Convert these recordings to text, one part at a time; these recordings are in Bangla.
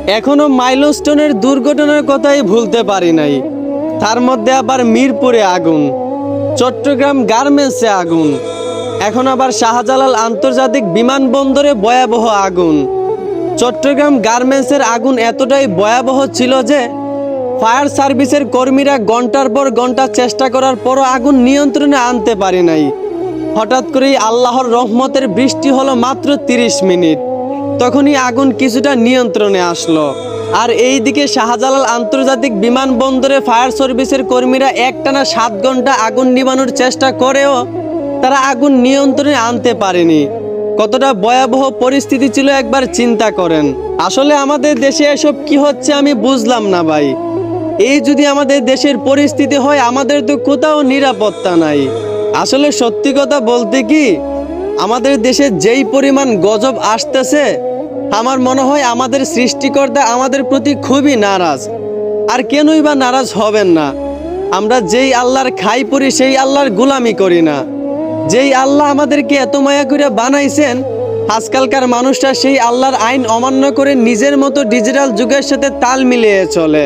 এখনো মাইলস্টোনের দুর্ঘটনার কথাই ভুলতে পারি নাই। তার মধ্যে আবার মিরপুরে আগুন, চট্টগ্রাম গার্মেন্টসে আগুন, এখন আবার শাহজালাল আন্তর্জাতিক বিমানবন্দরে ভয়াবহ আগুন। চট্টগ্রাম গার্মেন্টসের আগুন এতটাই ভয়াবহ ছিল যে ফায়ার সার্ভিসের কর্মীরা ঘন্টার পর ঘন্টা চেষ্টা করার পরও আগুন নিয়ন্ত্রণে আনতে পারে নাই। হঠাৎ করেই আল্লাহর রহমতের বৃষ্টি হলো মাত্র 30 মিনিট, তখনই আগুন কিছুটা নিয়ন্ত্রণে আসলো। আর এইদিকে শাহজালাল আন্তর্জাতিক বিমানবন্দরে ফায়ার সার্ভিসের কর্মীরা একটানা 7 ঘন্টা আগুন নিভানোর চেষ্টা করেও তারা আগুন নিয়ন্ত্রণে আনতে পারেনি। কতটা ভয়াবহ পরিস্থিতি ছিল একবার চিন্তা করেন। আসলে আমাদের দেশে এসব কি হচ্ছে আমি বুঝলাম না ভাই। এই যদি আমাদের দেশের পরিস্থিতি হয়, আমাদের তো কোথাও নিরাপত্তা নাই। আসলে সত্যি কথা বলতে কি, আমাদের দেশে যেই পরিমাণ গজব আসতেছে, আমার মনে হয় আমাদের সৃষ্টিকর্তা আমাদের প্রতি খুবই নারাজ। আর কেনই বা নারাজ হবেন না? আমরা যেই আল্লাহর খাই পড়ি সেই আল্লাহর গোলামি করি না। যেই আল্লাহ আমাদেরকে এত মায়া করে বানাইছেন, আজকালকার মানুষরা সেই আল্লাহর আইন অমান্য করে নিজের মতো ডিজিটাল যুগের সাথে তাল মিলিয়ে চলে।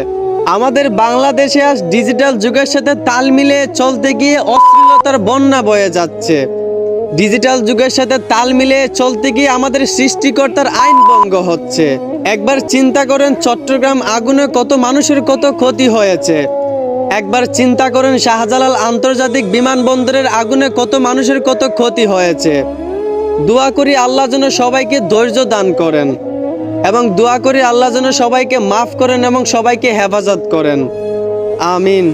আমাদের বাংলাদেশে আজ ডিজিটাল যুগের সাথে তাল মিলিয়ে চলতে গিয়ে অশ্লীলতার বন্যা বয়ে যাচ্ছে। ডিজিটাল যুগের সাথে তাল মিলিয়ে চলতে গিয়ে আমাদের সৃষ্টিকর্তার আইন ভঙ্গ হচ্ছে। একবার চিন্তা করেন চট্টগ্রাম আগুনে কত মানুষের কত ক্ষতি হয়েছে। একবার চিন্তা করেন শাহজালাল আন্তর্জাতিক বিমানবন্দরের আগুনে কত মানুষের কত ক্ষতি হয়েছে। দোয়া করি আল্লাহ যেন সবাইকে ধৈর্য দান করেন, এবং দোয়া করি আল্লাহ যেন সবাইকে মাফ করেন এবং সবাইকে হেফাজত করেন। আমিন।